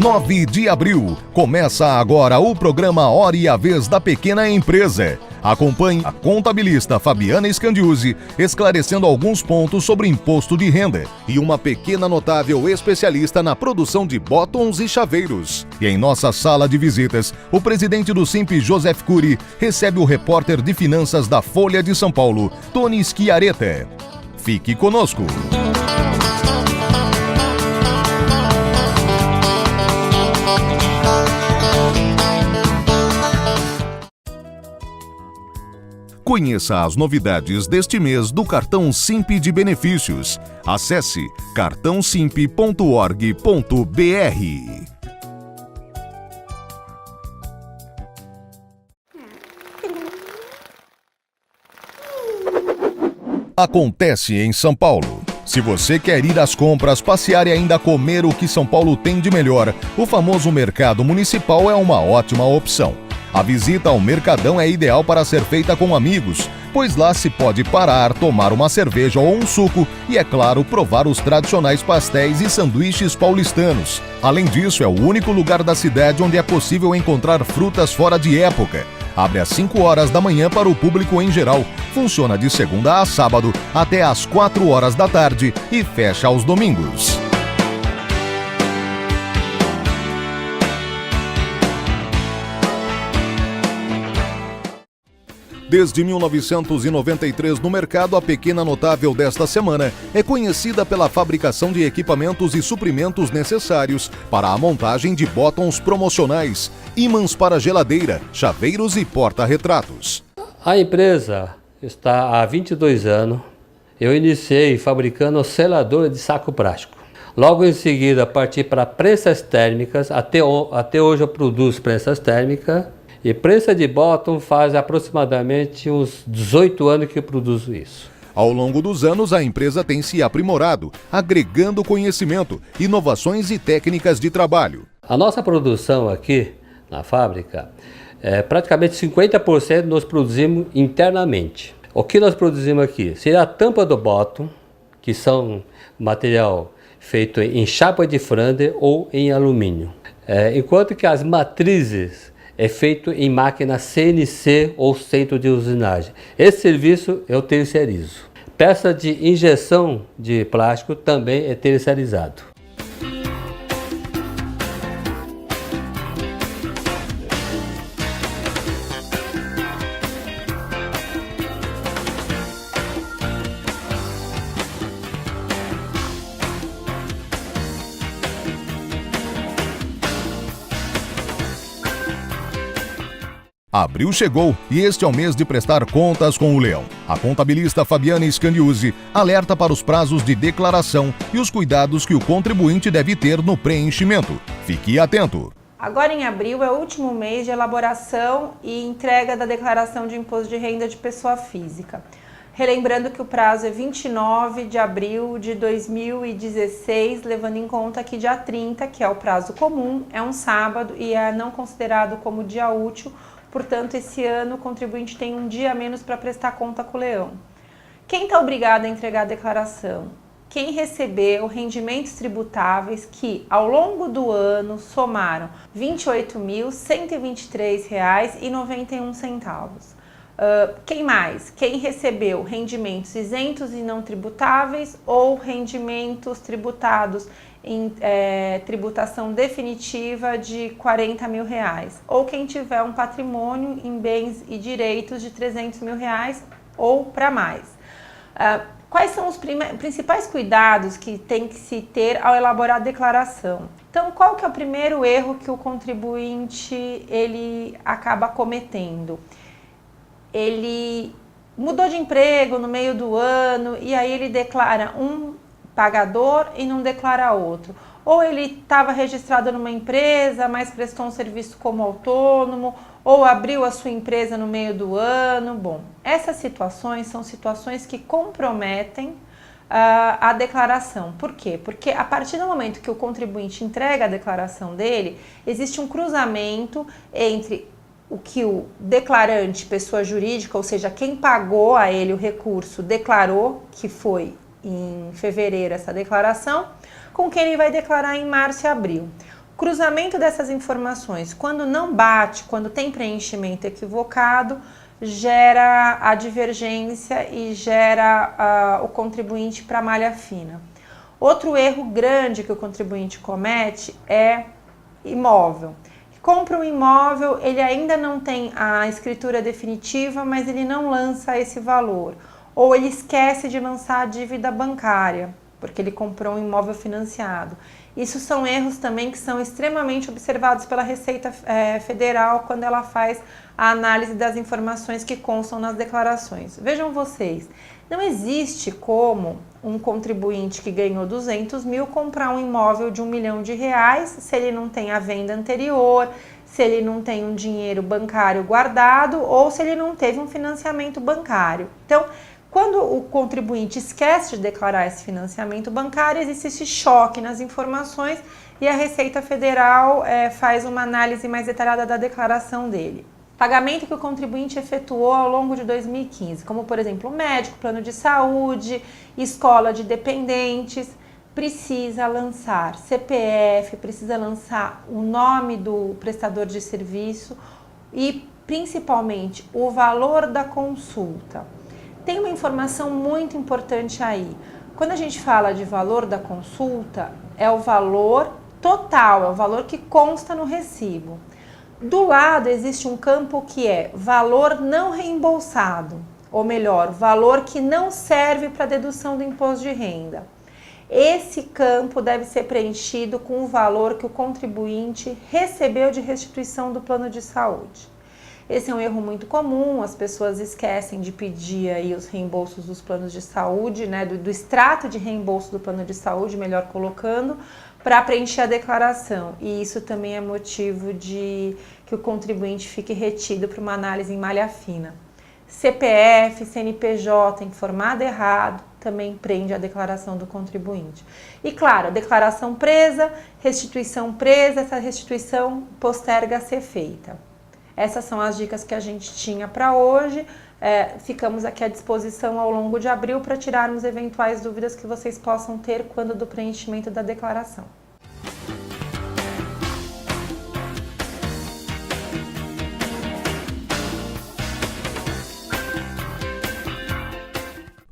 9 de abril. Começa agora o programa Hora e a Vez da Pequena Empresa. Acompanhe a contabilista Fabiana Scandiuzzi esclarecendo alguns pontos sobre imposto de renda e uma pequena notável especialista na produção de bottoms e chaveiros. E em nossa sala de visitas, o presidente do Simp, Joseph Cury, recebe o repórter de finanças da Folha de São Paulo, Tony Schiaretta. Fique conosco. Conheça as novidades deste mês do cartão Simp de benefícios. Acesse cartãosimp.org.br. Acontece em São Paulo. Se você quer ir às compras, passear e ainda comer o que São Paulo tem de melhor, o famoso mercado municipal é uma ótima opção. A visita ao Mercadão é ideal para ser feita com amigos, pois lá se pode parar, tomar uma cerveja ou um suco e, é claro, provar os tradicionais pastéis e sanduíches paulistanos. Além disso, é o único lugar da cidade onde é possível encontrar frutas fora de época. Abre às 5 horas da manhã para o público em geral, funciona de segunda a sábado até às 4 horas da tarde e fecha aos domingos. Desde 1993 no mercado, a pequena notável desta semana é conhecida pela fabricação de equipamentos e suprimentos necessários para a montagem de bottoms promocionais, ímãs para geladeira, chaveiros e porta-retratos. A empresa está há 22 anos. Eu iniciei fabricando seladora de saco plástico. Logo em seguida parti para prensas térmicas, até hoje eu produzo prensas térmicas. E prensa de bottom faz aproximadamente uns 18 anos que eu produzo isso. Ao longo dos anos, a empresa tem se aprimorado, agregando conhecimento, inovações e técnicas de trabalho. A nossa produção aqui na fábrica, praticamente 50% nós produzimos internamente. O que nós produzimos aqui? Seria a tampa do bottom, que são material feito em chapa de Flandre ou em alumínio. Enquanto que as matrizes é feito em máquina CNC ou centro de usinagem. Esse serviço eu terceirizo. Peça de injeção de plástico também é terceirizado. Abril chegou e este é o mês de prestar contas com o leão. A contabilista Fabiana Scandiuzzi alerta para os prazos de declaração e os cuidados que o contribuinte deve ter no preenchimento. Fique atento! Agora em abril é o último mês de elaboração e entrega da declaração de imposto de renda de pessoa física. Relembrando que o prazo é 29 de abril de 2016, levando em conta que dia 30, que é o prazo comum, é um sábado e é não considerado como dia útil. Portanto, esse ano o contribuinte tem um dia a menos para prestar conta com o leão. Quem está obrigado a entregar a declaração? Quem recebeu rendimentos tributáveis que, ao longo do ano, somaram R$ 28.123,91. Quem mais? Quem recebeu rendimentos isentos e não tributáveis ou rendimentos tributados em tributação definitiva de R$ 40 mil, ou quem tiver um patrimônio em bens e direitos de R$ 300 mil ou para mais. Quais são os principais cuidados que tem que se ter ao elaborar a declaração? Então, qual que é o primeiro erro que o contribuinte ele acaba cometendo? Ele mudou de emprego no meio do ano e aí ele declara um pagador e não declara outro. Ou ele estava registrado numa empresa, mas prestou um serviço como autônomo, ou abriu a sua empresa no meio do ano. Bom, essas situações são situações que comprometem a declaração. Por quê? Porque a partir do momento que o contribuinte entrega a declaração dele, existe um cruzamento entre o que o declarante, pessoa jurídica, ou seja, quem pagou a ele o recurso, declarou, que foi em fevereiro essa declaração, com quem ele vai declarar em março e abril. Cruzamento dessas informações, quando não bate, quando tem preenchimento equivocado, gera a divergência e gera o contribuinte para a malha fina. Outro erro grande que o contribuinte comete é imóvel. Compra um imóvel, ele ainda não tem a escritura definitiva, mas ele não lança esse valor. Ou ele esquece de lançar a dívida bancária, porque ele comprou um imóvel financiado. Isso são erros também que são extremamente observados pela Receita Federal quando ela faz a análise das informações que constam nas declarações. Vejam vocês, não existe como um contribuinte que ganhou 200 mil comprar um imóvel de R$1 milhão se ele não tem a venda anterior, se ele não tem um dinheiro bancário guardado ou se ele não teve um financiamento bancário. Então, quando o contribuinte esquece de declarar esse financiamento bancário, existe esse choque nas informações e a Receita Federal faz uma análise mais detalhada da declaração dele. Pagamento que o contribuinte efetuou ao longo de 2015, como por exemplo médico, plano de saúde, escola de dependentes, precisa lançar CPF, precisa lançar o nome do prestador de serviço e principalmente o valor da consulta. Tem uma informação muito importante aí. Quando a gente fala de valor da consulta, é o valor total, é o valor que consta no recibo. Do lado existe um campo que é valor não reembolsado, ou melhor, valor que não serve para dedução do imposto de renda. Esse campo deve ser preenchido com o valor que o contribuinte recebeu de restituição do plano de saúde. Esse é um erro muito comum, as pessoas esquecem de pedir aí os reembolsos dos planos de saúde, né, do extrato de reembolso do plano de saúde, melhor colocando, para preencher a declaração. E isso também é motivo de que o contribuinte fique retido para uma análise em malha fina. CPF, CNPJ informado errado, também prende a declaração do contribuinte. E claro, a declaração presa, restituição presa, essa restituição posterga a ser feita. Essas são as dicas que a gente tinha para hoje. Ficamos aqui à disposição ao longo de abril para tirarmos eventuais dúvidas que vocês possam ter quando do preenchimento da declaração.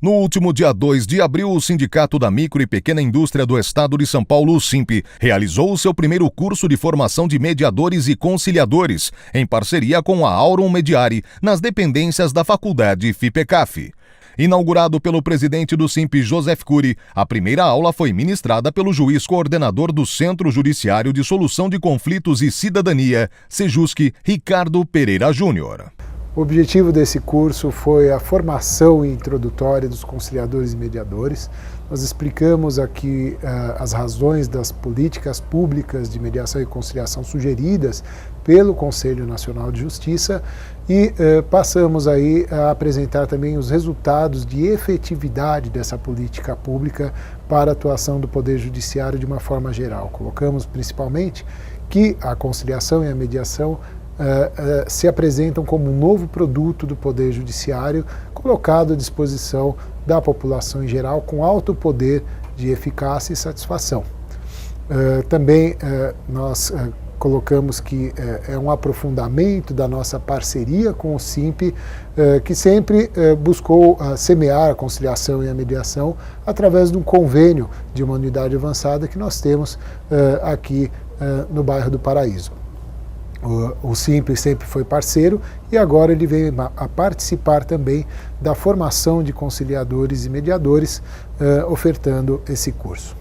No último dia 2 de abril, o Sindicato da Micro e Pequena Indústria do Estado de São Paulo, o SIMP, realizou o seu primeiro curso de formação de mediadores e conciliadores, em parceria com a Aurum Mediari, nas dependências da Faculdade FIPECAF. Inaugurado pelo presidente do SIMP, Joseph Cury, a primeira aula foi ministrada pelo juiz coordenador do Centro Judiciário de Solução de Conflitos e Cidadania, Sejusc, Ricardo Pereira Júnior. O objetivo desse curso foi a formação introdutória dos conciliadores e mediadores. Nós explicamos aqui as razões das políticas públicas de mediação e conciliação sugeridas pelo Conselho Nacional de Justiça e passamos aí a apresentar também os resultados de efetividade dessa política pública para a atuação do Poder Judiciário de uma forma geral. Colocamos principalmente que a conciliação e a mediação se apresentam como um novo produto do Poder Judiciário colocado à disposição da população em geral com alto poder de eficácia e satisfação. Também nós colocamos que é um aprofundamento da nossa parceria com o SIMP, que sempre buscou semear a conciliação e a mediação através de um convênio de uma unidade avançada que nós temos aqui no bairro do Paraíso. O SIMP sempre foi parceiro e agora ele veio a participar também da formação de conciliadores e mediadores, ofertando esse curso.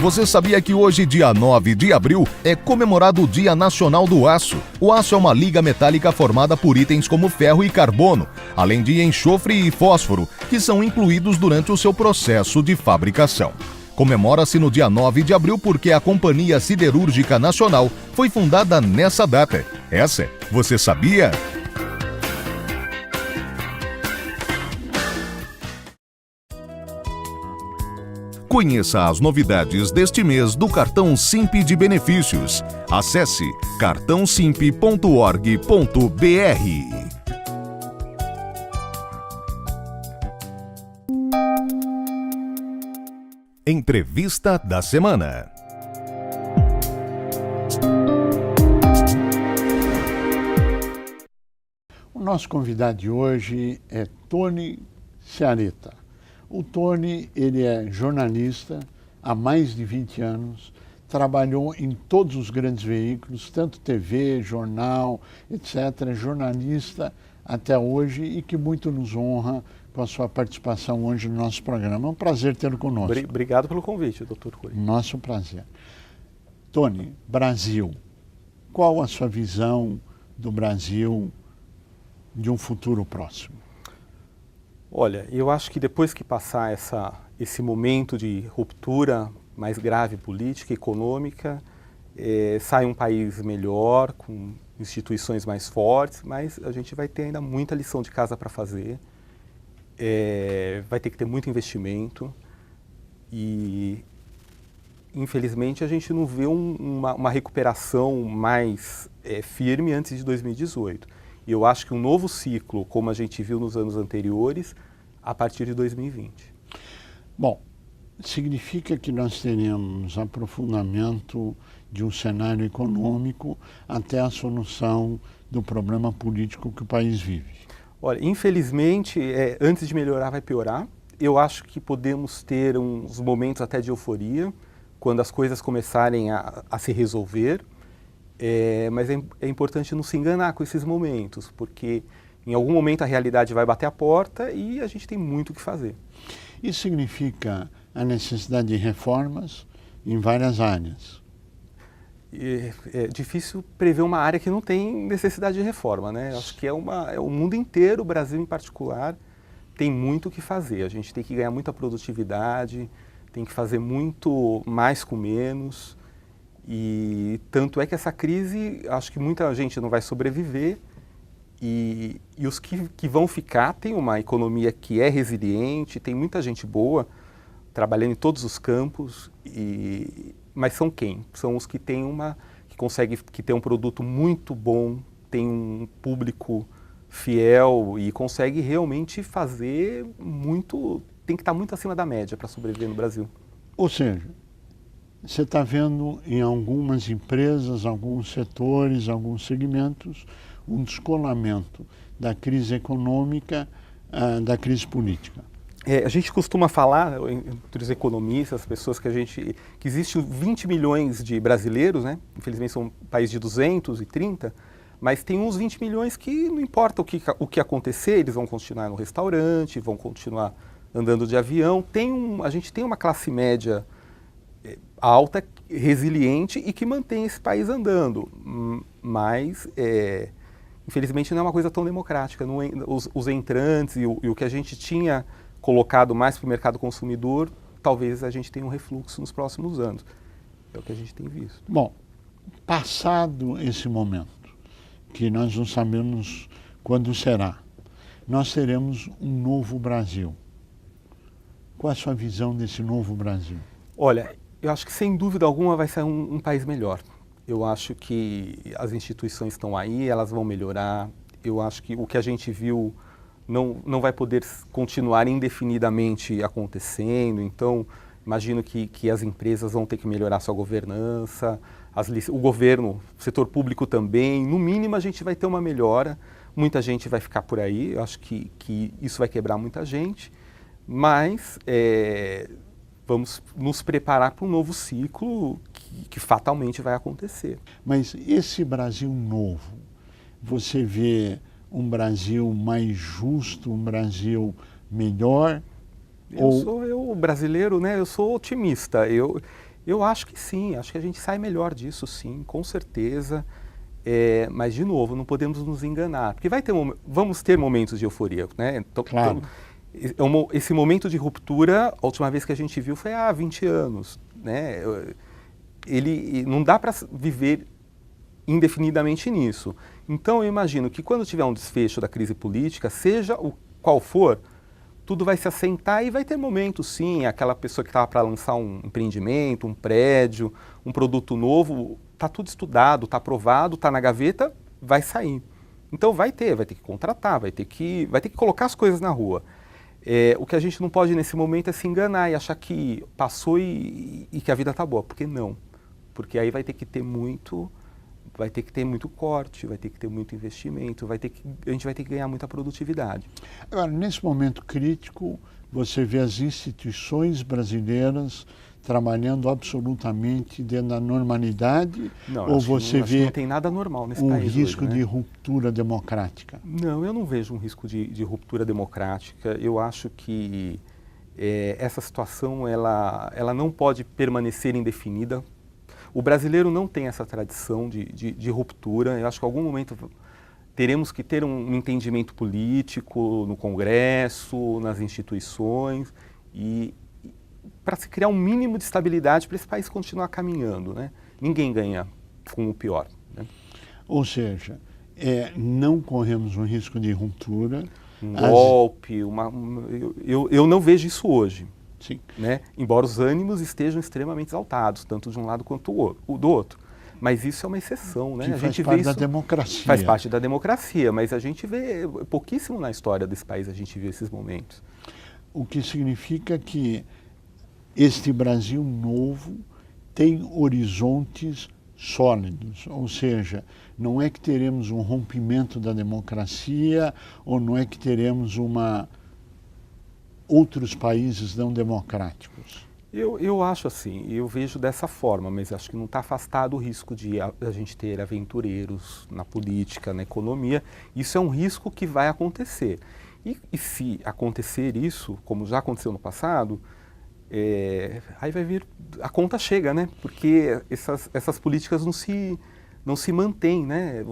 Você sabia que hoje, dia 9 de abril, é comemorado o Dia Nacional do Aço? O aço é uma liga metálica formada por itens como ferro e carbono, além de enxofre e fósforo, que são incluídos durante o seu processo de fabricação. Comemora-se no dia 9 de abril porque a Companhia Siderúrgica Nacional foi fundada nessa data. Essa, você sabia? Conheça as novidades deste mês do Cartão Simp de benefícios. Acesse cartãosimp.org.br. Entrevista da semana. O nosso convidado de hoje é Tony Ciaretta. O Tony, ele é jornalista há mais de 20 anos, trabalhou em todos os grandes veículos, tanto TV, jornal, etc., jornalista até hoje, e que muito nos honra com a sua participação hoje no nosso programa. É um prazer tê-lo conosco. Obrigado pelo convite, Dr. Cury. Nosso prazer. Tony, Brasil, qual a sua visão do Brasil de um futuro próximo? Olha, eu acho que depois que passar esse momento de ruptura mais grave política e econômica, sai um país melhor, com instituições mais fortes, mas a gente vai ter ainda muita lição de casa para fazer, vai ter que ter muito investimento e, infelizmente, a gente não vê uma recuperação mais firme antes de 2018. E eu acho que um novo ciclo, como a gente viu nos anos anteriores, a partir de 2020. Bom, significa que nós teremos aprofundamento de um cenário econômico até a solução do problema político que o país vive. Olha, infelizmente, antes de melhorar vai piorar. Eu acho que podemos ter uns momentos até de euforia, quando as coisas começarem a se resolver. Mas é importante não se enganar com esses momentos, porque em algum momento a realidade vai bater a porta e a gente tem muito o que fazer. Isso significa a necessidade de reformas em várias áreas. É difícil prever uma área que não tem necessidade de reforma, né? Acho que o mundo inteiro, o Brasil em particular, tem muito o que fazer. A gente tem que ganhar muita produtividade, tem que fazer muito mais com menos. E tanto é que essa crise, acho que muita gente não vai sobreviver e os que vão ficar tem uma economia que é resiliente, tem muita gente boa trabalhando em todos os campos, mas são quem? São os que têm que tem um produto muito bom, tem um público fiel e consegue realmente fazer muito, tem que estar muito acima da média para sobreviver no Brasil. Ou seja, você está vendo em algumas empresas, alguns setores, alguns segmentos, um descolamento da crise econômica da crise política. A gente costuma falar, entre os economistas, as pessoas que existe 20 milhões de brasileiros, né? Infelizmente são um país de 230, mas tem uns 20 milhões que não importa o que acontecer, eles vão continuar no restaurante, vão continuar andando de avião. A gente tem uma classe média alta, resiliente e que mantém esse país andando, mas infelizmente não é uma coisa tão democrática. Os entrantes e o que a gente tinha colocado mais para o mercado consumidor, talvez a gente tenha um refluxo nos próximos anos. É o que a gente tem visto. Bom, passado esse momento, que nós não sabemos quando será, nós teremos um novo Brasil. Qual a sua visão desse novo Brasil? Olha, eu acho que sem dúvida alguma vai ser um país melhor. Eu acho que as instituições estão aí, elas vão melhorar. Eu acho que o que a gente viu não vai poder continuar indefinidamente acontecendo. Então, imagino que as empresas vão ter que melhorar sua governança, o governo, o setor público também. No mínimo, a gente vai ter uma melhora. Muita gente vai ficar por aí. Eu acho que isso vai quebrar muita gente. Mas vamos nos preparar para um novo ciclo que fatalmente vai acontecer. Mas esse Brasil novo, você vê um Brasil mais justo, um Brasil melhor? Eu brasileiro, né? Eu sou otimista. Eu acho que sim, acho que a gente sai melhor disso, sim, com certeza. Mas, de novo, não podemos nos enganar, porque vamos ter momentos de euforia, né? Então, claro. Esse momento de ruptura, a última vez que a gente viu foi há 20 anos, né? Não dá para viver indefinidamente nisso. Então, eu imagino que quando tiver um desfecho da crise política, seja qual for, tudo vai se assentar e vai ter momentos, sim, aquela pessoa que estava para lançar um empreendimento, um prédio, um produto novo, está tudo estudado, está aprovado, está na gaveta, vai sair. Então vai ter que contratar, vai ter que colocar as coisas na rua. O que a gente não pode nesse momento é se enganar e achar que passou e que a vida está boa, porque não. Porque aí vai ter que ter muito corte, vai ter que ter muito investimento, a gente vai ter que ganhar muita produtividade. Agora, nesse momento crítico, você vê as instituições brasileiras trabalhando absolutamente dentro da normalidade? Não, ou você vê não tem nada normal nesse um país risco hoje, né? de ruptura democrática? Não, eu não vejo um risco de ruptura democrática. Eu acho que essa situação ela não pode permanecer indefinida. O brasileiro não tem essa tradição de ruptura. Eu acho que em algum momento teremos que ter um entendimento político no Congresso, nas instituições, e para se criar um mínimo de estabilidade para esse país continuar caminhando, né? Ninguém ganha com o pior, né? Ou seja, não corremos um risco de ruptura. Um golpe, eu não vejo isso hoje. Sim. Né? Embora os ânimos estejam extremamente exaltados, tanto de um lado quanto do outro. Mas isso é uma exceção, né? Que a faz gente parte vê da isso, democracia. faz parte da democracia, mas a gente vê pouquíssimo na história desse país, a gente vê esses momentos. O que significa que este Brasil novo tem horizontes sólidos, ou seja, não é que teremos um rompimento da democracia ou não é que teremos outros países não democráticos. Eu acho assim, eu vejo dessa forma, mas acho que não está afastado o risco de a gente ter aventureiros na política, na economia. Isso é um risco que vai acontecer. E se acontecer isso, como já aconteceu no passado, aí vai vir, a conta chega, né? Porque essas políticas não se mantêm, né?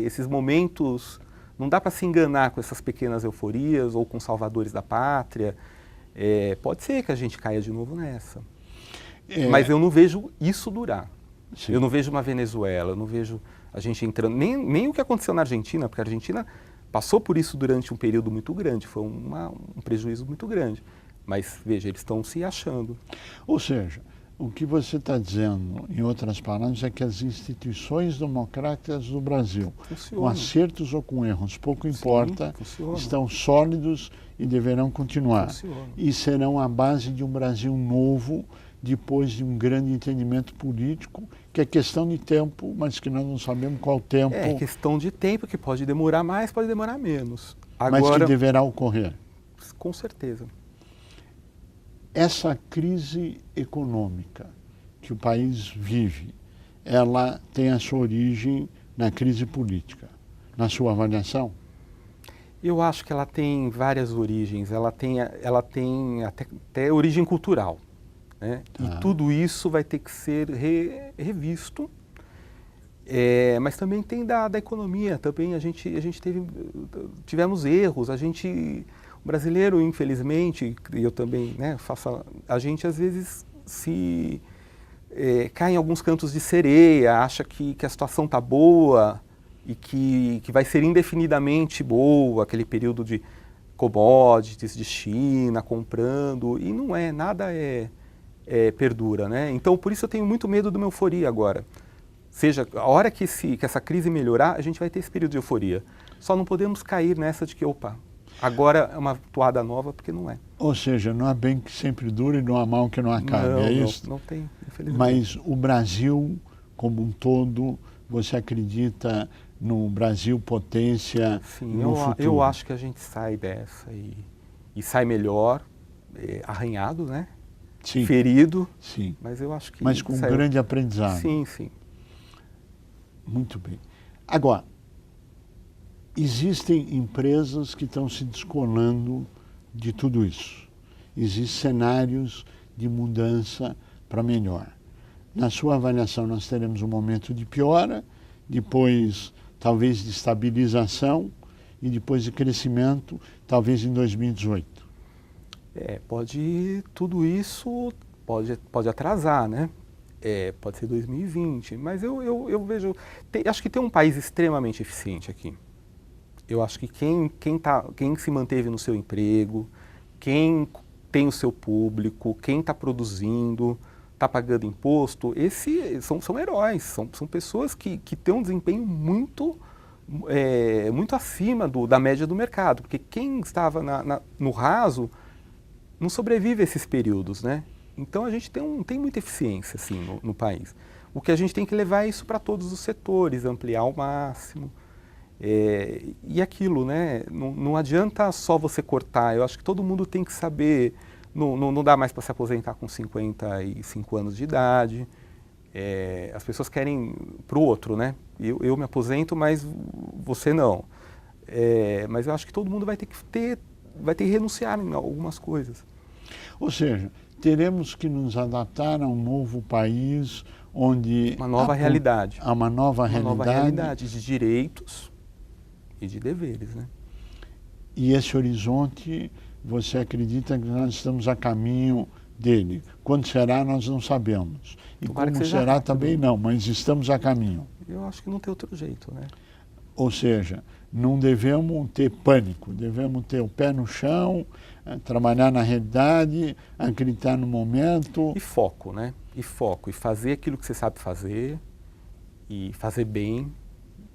Esses momentos, não dá para se enganar com essas pequenas euforias ou com salvadores da pátria. Pode ser que a gente caia de novo nessa. Mas eu não vejo isso durar. Sim. Eu não vejo uma Venezuela, eu não vejo a gente entrando, nem o que aconteceu na Argentina, porque a Argentina passou por isso durante um período muito grande, foi um prejuízo muito grande. Mas, veja, eles estão se achando. Ou seja, o que você está dizendo, em outras palavras, é que as instituições democráticas do Brasil, com acertos ou com erros, pouco importa, estão sólidos e deverão continuar. E serão a base de um Brasil novo, depois de um grande entendimento político, que é questão de tempo, mas que nós não sabemos qual tempo. É questão de tempo, que pode demorar mais, pode demorar menos. Agora, mas que deverá ocorrer. Com certeza. Essa crise econômica que o país vive, ela tem a sua origem na crise política. Na sua avaliação? Eu acho que ela tem várias origens. Ela tem até origem cultural, né? E tudo isso vai ter que ser revisto. Mas também tem da economia. Também a gente tivemos erros. O brasileiro, infelizmente, e eu também, né, a gente às vezes cai em alguns cantos de sereia, acha que a situação está boa e que vai ser indefinidamente boa, aquele período de commodities, de China comprando, e não é, nada perdura, né? Então, por isso eu tenho muito medo de uma euforia agora. Seja, a hora que essa crise melhorar, a gente vai ter esse período de euforia. Só não podemos cair nessa de que, agora é uma toada nova, porque não é. Ou seja, não há bem que sempre dure e não há mal que não acabe, isso? Não tem, infelizmente. Mas o Brasil, como um todo, você acredita no Brasil potência no futuro? Eu acho que a gente sai dessa e sai melhor, arranhado, né? Sim. Ferido. Sim. Mas eu acho que... Mas com um grande aprendizado. Sim, sim. Muito bem. Agora, existem empresas que estão se descolando de tudo isso. Existem cenários de mudança para melhor. Na sua avaliação, nós teremos um momento de piora, depois talvez de estabilização e depois de crescimento, talvez em 2018. Tudo isso pode atrasar, né? Pode ser 2020, mas eu vejo... acho que tem um país extremamente eficiente aqui. Eu acho que quem se manteve no seu emprego, quem tem o seu público, quem está produzindo, está pagando imposto, esses são heróis, são pessoas que têm um desempenho muito acima da média do mercado, porque quem estava no raso não sobrevive a esses períodos, né? Então a gente tem muita eficiência assim, no país. O que a gente tem que levar é isso para todos os setores, ampliar ao máximo. E aquilo, né? Não adianta só você cortar, eu acho que todo mundo tem que saber, não dá mais para se aposentar com 55 anos de idade, as pessoas querem para o outro, né? Eu me aposento, mas você não. Mas eu acho que todo mundo vai ter que renunciar em algumas coisas. Ou seja, teremos que nos adaptar a um novo país onde... Uma nova realidade. A uma nova realidade de direitos e de deveres, né? E esse horizonte, você acredita que nós estamos a caminho dele? Quando será, nós não sabemos. E Tomara como será rápido. Também não, mas estamos a caminho. Eu acho que não tem outro jeito, né? Ou seja, não devemos ter pânico, devemos ter o pé no chão, trabalhar na realidade, acreditar no momento. E foco, né? E fazer aquilo que você sabe fazer, e fazer bem,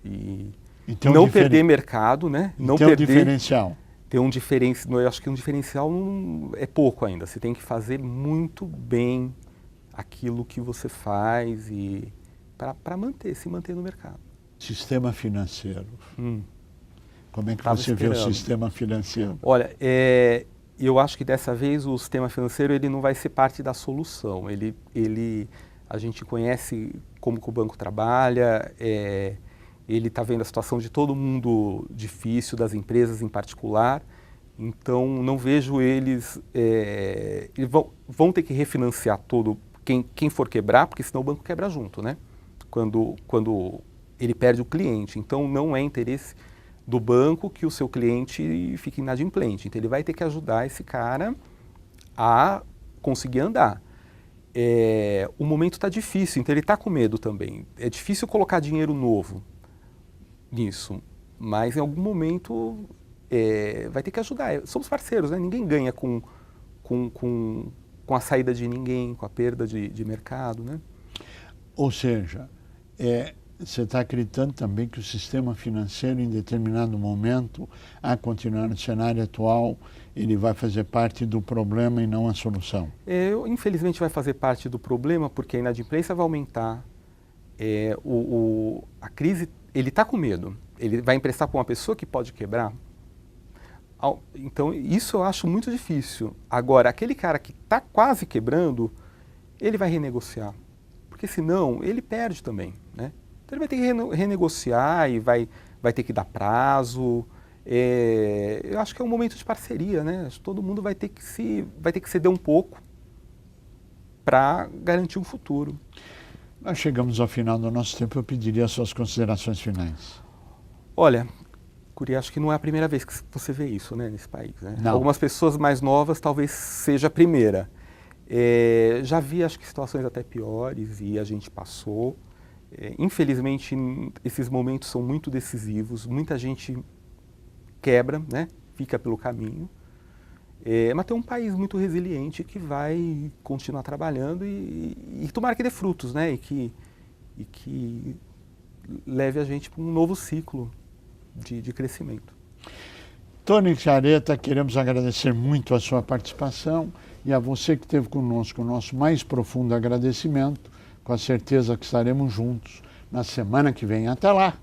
e Então, não perder mercado, né? Não perder, diferencial. Ter um diferencial. Eu acho que um diferencial é pouco ainda. Você tem que fazer muito bem aquilo que você faz e para se manter no mercado. Sistema financeiro. Como é que Tava você vê o esperando. sistema financeiro? Olha, eu acho que dessa vez o sistema financeiro ele não vai ser parte da solução. A gente conhece como que o banco trabalha, ele está vendo a situação de todo mundo difícil, das empresas em particular, então não vejo eles vão ter que refinanciar todo quem for quebrar, porque senão o banco quebra junto, né? Quando ele perde o cliente. Então não é interesse do banco que o seu cliente fique inadimplente. Então ele vai ter que ajudar esse cara a conseguir andar. O momento está difícil, então ele está com medo também. É difícil colocar dinheiro novo nisso, mas em algum momento vai ter que ajudar. Somos parceiros, né? Ninguém ganha com a saída de ninguém, com a perda de mercado, né? Ou seja, você está acreditando também que o sistema financeiro, em determinado momento, a continuar no cenário atual, ele vai fazer parte do problema e não a solução? Infelizmente vai fazer parte do problema, porque a inadimplência vai aumentar, a crise, ele está com medo, ele vai emprestar para uma pessoa que pode quebrar. Então isso eu acho muito difícil. Agora, aquele cara que está quase quebrando, ele vai renegociar, porque senão ele perde também, né? Então ele vai ter que renegociar e vai ter que dar prazo. Eu acho que é um momento de parceria, né? Todo mundo vai ter que ceder um pouco para garantir um futuro. Nós chegamos ao final do nosso tempo, eu pediria as suas considerações finais. Olha, Curi, acho que não é a primeira vez que você vê isso, né, nesse país, né? Não. Algumas pessoas mais novas talvez seja a primeira. Já vi, acho que situações até piores e a gente passou. Infelizmente, esses momentos são muito decisivos, muita gente quebra, né? Fica pelo caminho, mas tem um país muito resiliente que vai continuar trabalhando e tomara que dê frutos, né? E que leve a gente para um novo ciclo de crescimento. Tony Ciaretta, queremos agradecer muito a sua participação e a você que esteve conosco, o nosso mais profundo agradecimento, com a certeza que estaremos juntos na semana que vem. Até lá!